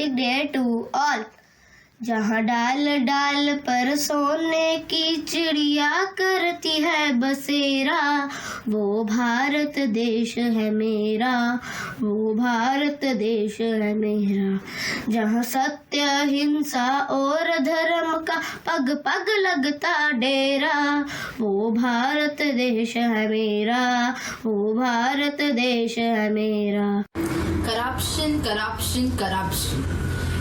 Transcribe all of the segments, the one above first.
Public Day to all. जहाँ डाल डाल पर सोने की चिड़िया करती है बसेरा, वो भारत देश है मेरा, वो भारत देश है मेरा। जहाँ सत्य हिंसा और धर्म का पग पग लगता डेरा, वो भारत देश है मेरा, वो भारत देश है मेरा। Corruption, corruption, corruption.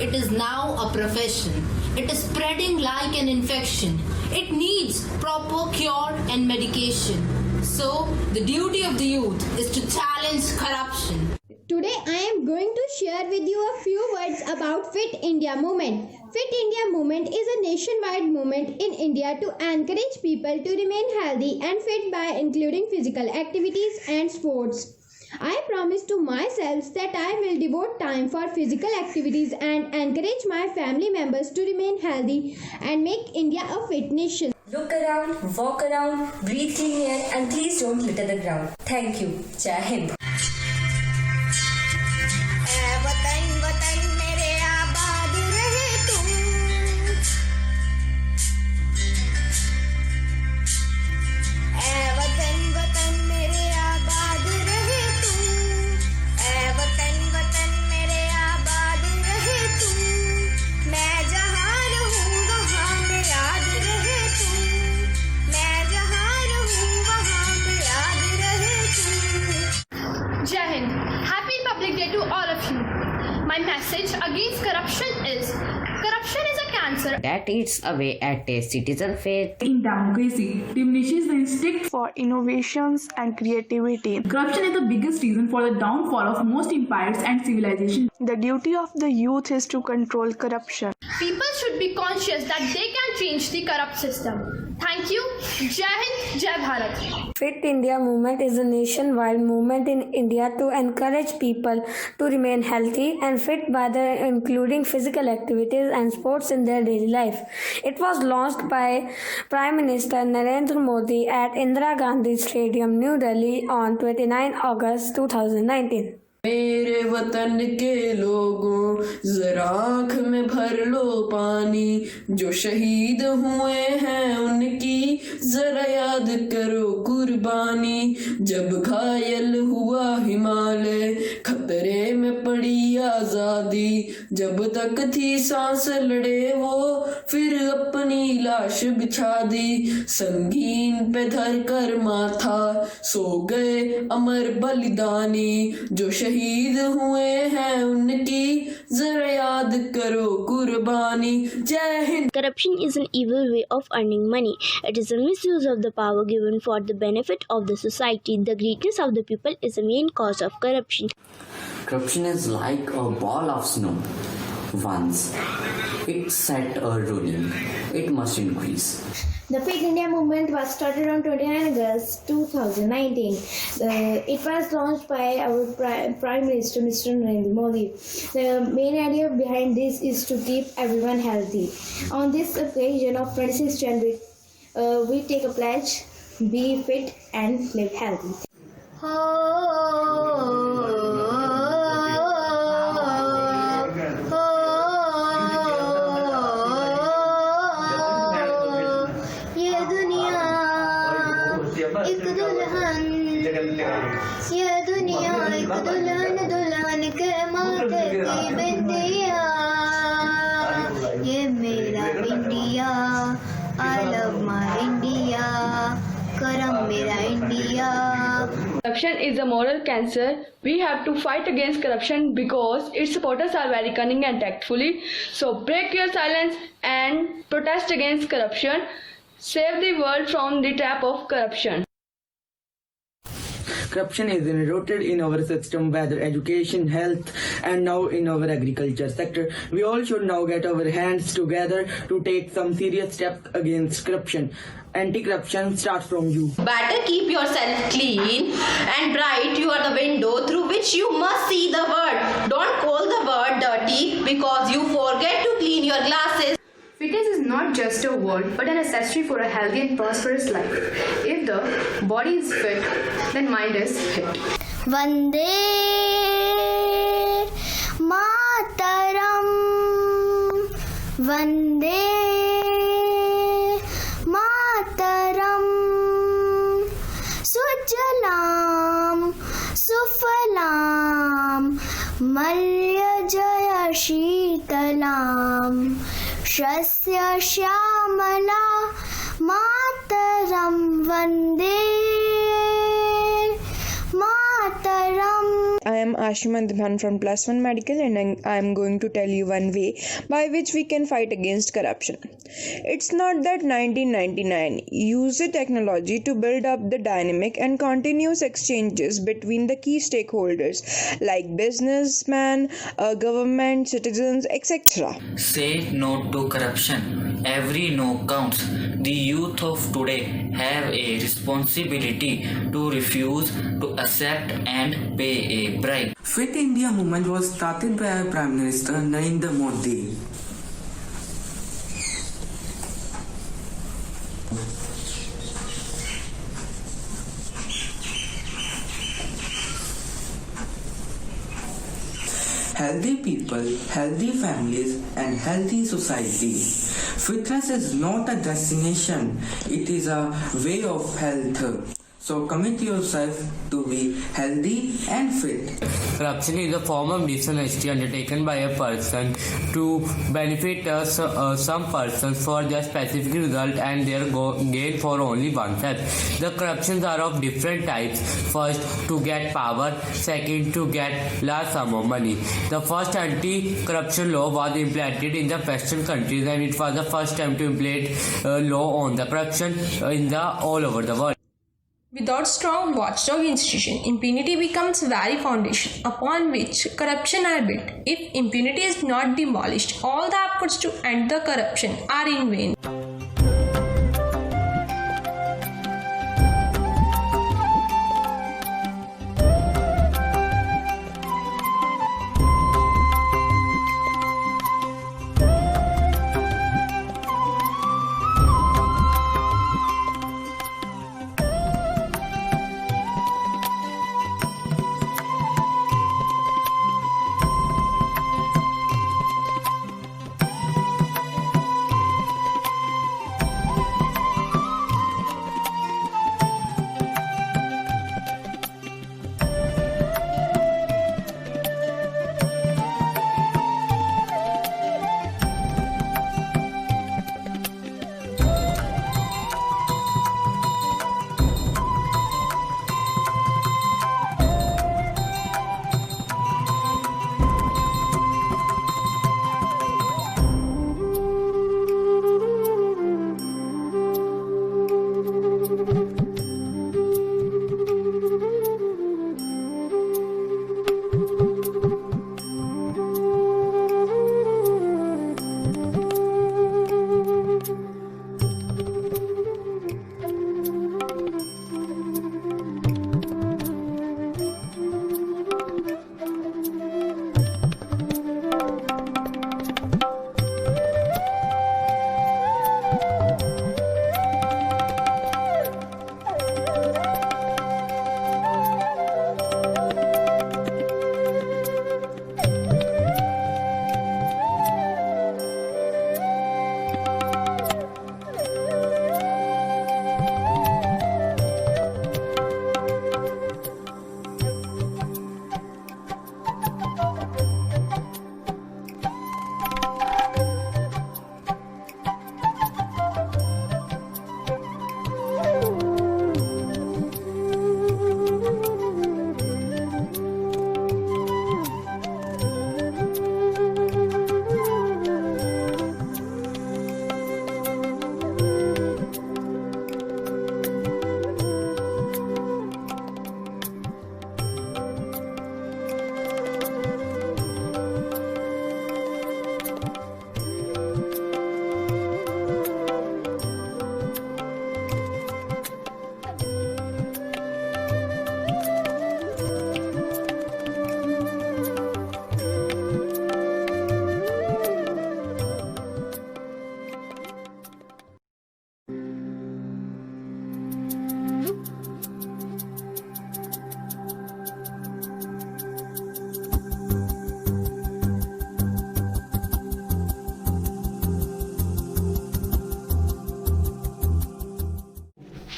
It is now a profession. It is spreading like an infection. It needs proper cure and medication. So, the duty of the youth is to challenge corruption. Today I am going to share with you a few words about Fit India Movement. Fit India Movement is a nationwide movement in India to encourage people to remain healthy and fit by including physical activities and sports. I promise to myself that I will devote time for physical activities and encourage my family members to remain healthy and make India a fit nation. Look around, walk around, breathe clean air and please don't litter the ground. Thank you. Jai Hind. Jai Hind. Happy Public Day to all of you. My message against corruption is a cancer that eats away at a citizen faith. In democracy, diminishes the instinct for innovations and creativity. Corruption is the biggest reason for the downfall of most empires and civilizations. The duty of the youth is to control corruption. People should be conscious that they can change the corrupt system. Thank you. Jai Hind, Jai Bharat. Fit India Movement is a nationwide movement in India to encourage people to remain healthy and fit by including physical activities and sports in their daily life. It was launched by Prime Minister Narendra Modi at Indira Gandhi Stadium, New Delhi on 29 August 2019. मेरे वतन के लोगों जरा आँख में भर लो पानी, जो शहीद हुए हैं उनकी जरा याद करो कुर्बानी। जब घायल हुआ हिमालय खतरे में पड़ी आजादी, जब तक थी सांस लड़े वो फिर अपनी लाश बिछा दी। संगीन पे धर कर माथा सो गए अमर बलिदानी, जो शहीद हुए हैं उनकी जरा याद करो कुर्बानी। जय Hind. Corruption is an evil way of earning money. It is a misuse of the power given for the benefit of the society. The greatness of the people is the main cause of corruption. Corruption is like a ball of snow. Once it set a rolling, it must increase. The Fit India movement was started on 29 August 2019. It was launched by our Prime Minister, Mr. Narendra Modi. The main idea behind this is to keep everyone healthy. On this occasion of 26 January, we take a pledge, be fit and live healthy. ये दुनिया एक दुल्हन दुल्हन के माथे की बिंदिया, ये मेरा India, I love my India, करम मेरा India. Corruption is a moral cancer. We have to fight against corruption because its supporters are very cunning and tactfully. So break your silence and protest against corruption. Save the world from the trap of corruption. Corruption is rooted in our system, whether education, health, and now in our agriculture sector. We all should now get our hands together to take some serious steps against corruption. Anti-corruption starts from you. Better keep yourself clean and bright. You are the window through which you must see the world. Don't call the world dirty because you forget to clean your glasses. Fitness is not just a word but a necessity for a healthy and prosperous life. If the body is fit, then mind is fit. Vande Mataram. Vande Mataram Sujalam सुफलाम मलयजय शीतलाम शस्य श्यामला मातरम Vande Mataram. I am Ashima Dibhan from Plus One Medical, and I am going to tell you one way by which we can fight against corruption. It's not that 1999 use the technology to build up the dynamic and continuous exchanges between the key stakeholders like businessmen, government, citizens, etc. Say no to corruption. Every no counts. The youth of today have a responsibility to refuse to accept and pay a bribe. Fit India movement was started by our Prime Minister Narendra Modi. Healthy people, healthy families, and healthy society. Fitness is not a destination, it is a way of health. So commit yourself to be healthy and fit. Corruption is a form of dishonesty undertaken by a person to benefit some persons for their specific result and their gain for only oneself. The corruptions are of different types. First, to get power. Second, to get large sum of money. The first anti-corruption law was implemented in the Western countries, and it was the first time to implement law on the corruption all over the world. Without strong watchdog institution, impunity becomes very foundation upon which corruption are built. If impunity is not demolished, all the efforts to end the corruption are in vain.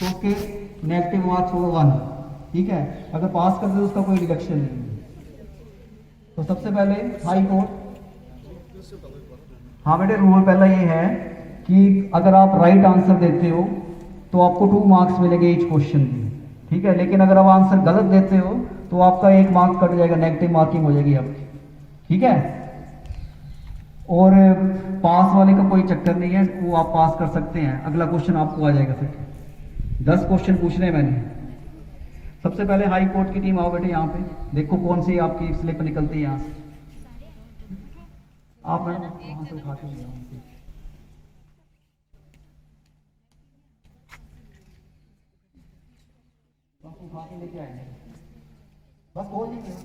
तो उसके negative marks होगा 1, ठीक है। अगर पास करते तो उसका कोई डिडक्शन नहीं है। तो सबसे पहले हाई कोर्ट, हाँ बेटे रूल पहला ये है कि अगर आप राइट आंसर देते हो तो आपको 2 मार्क्स मिलेंगे ईच क्वेश्चन के, ठीक है। लेकिन अगर आप आंसर गलत देते हो तो आपका 1 मार्क कट जाएगा, नेगेटिव मार्किंग हो जाएगी आपकी, ठीक है। और पास वाले का कोई चक्कर नहीं है, वो आप पास कर सकते हैं। अगला क्वेश्चन आपको आ जाएगा, फिर 10 क्वेश्चन पूछने हैं मैंने। सबसे पहले हाई कोर्ट की टीम आओ बेटे यहाँ पे, देखो कौन सी आपकी स्लिप निकलती है यहाँ से। आप मैडम वहाँ से उठा के ले आओ। उठा के लेके आएंगे, बस बोल दीजिए।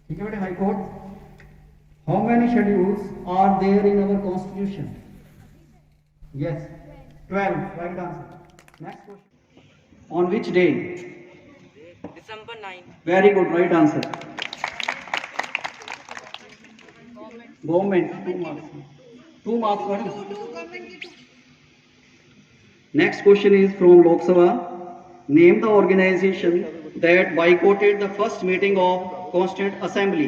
ठीक है बेटे, high court, how many schedules are there in our constitution? Yes 12, right answer. Next question, on which day? December 9. Very good, right answer. Government 2 marks madam. Next question is from Lok Sabha. Name the organization that boycotted the first meeting of Constituent Assembly.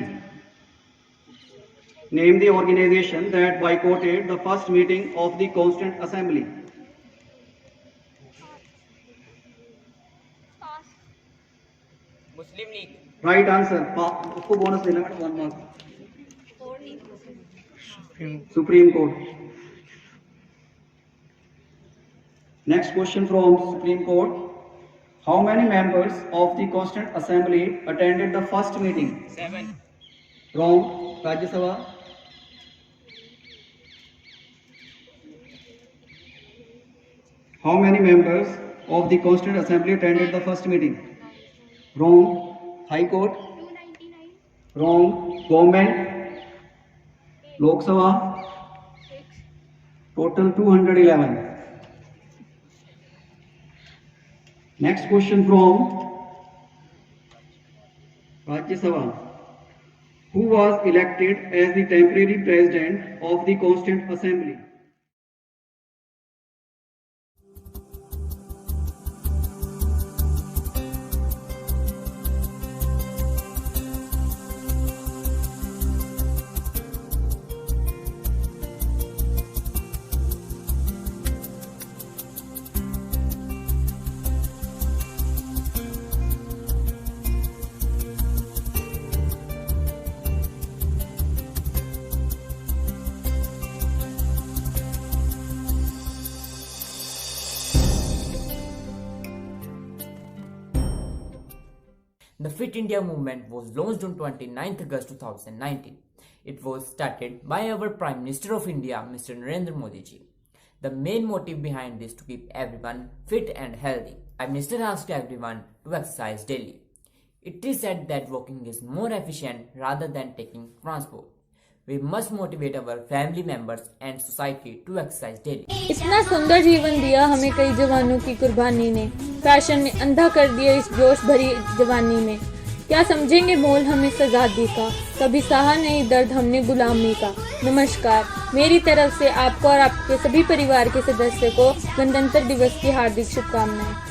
Name the organization that boycotted the first meeting of the Constituent Assembly. Muslim League. Right answer. उसको bonus देना madam, 1 mark. Supreme Court. Next question from Supreme Court. How many members of the Constituent Assembly attended the first meeting? 7. Wrong. Rajya Sabha. How many members of the Constituent Assembly attended the first meeting? Wrong. High Court. Wrong. Government. Lok Sabha. Total 211. Next question from Rajya Sabha. Who was elected as the temporary president of the Constituent Assembly? The Fit India movement was launched on 29th August 2019. It was started by our Prime Minister of India, Mr. Narendra Modi ji. The main motive behind this to keep everyone fit and healthy. Our Minister asked everyone to exercise daily. It is said that walking is more efficient rather than taking transport. We must motivate our family members and society to exercise daily. इतना सुंदर जीवन दिया हमें कई जवानों की कुर्बानी ने, फैशन ने अंधा कर दिया इस जोश भरी जवानी में। क्या समझेंगे मोल हम इस आज़ादी का, कभी सहा नहीं दर्द हमने गुलामी का। नमस्कार, मेरी तरफ से आपको और आपके सभी परिवार के सदस्य को गणतंत्र दिवस की हार्दिक शुभकामनाएं।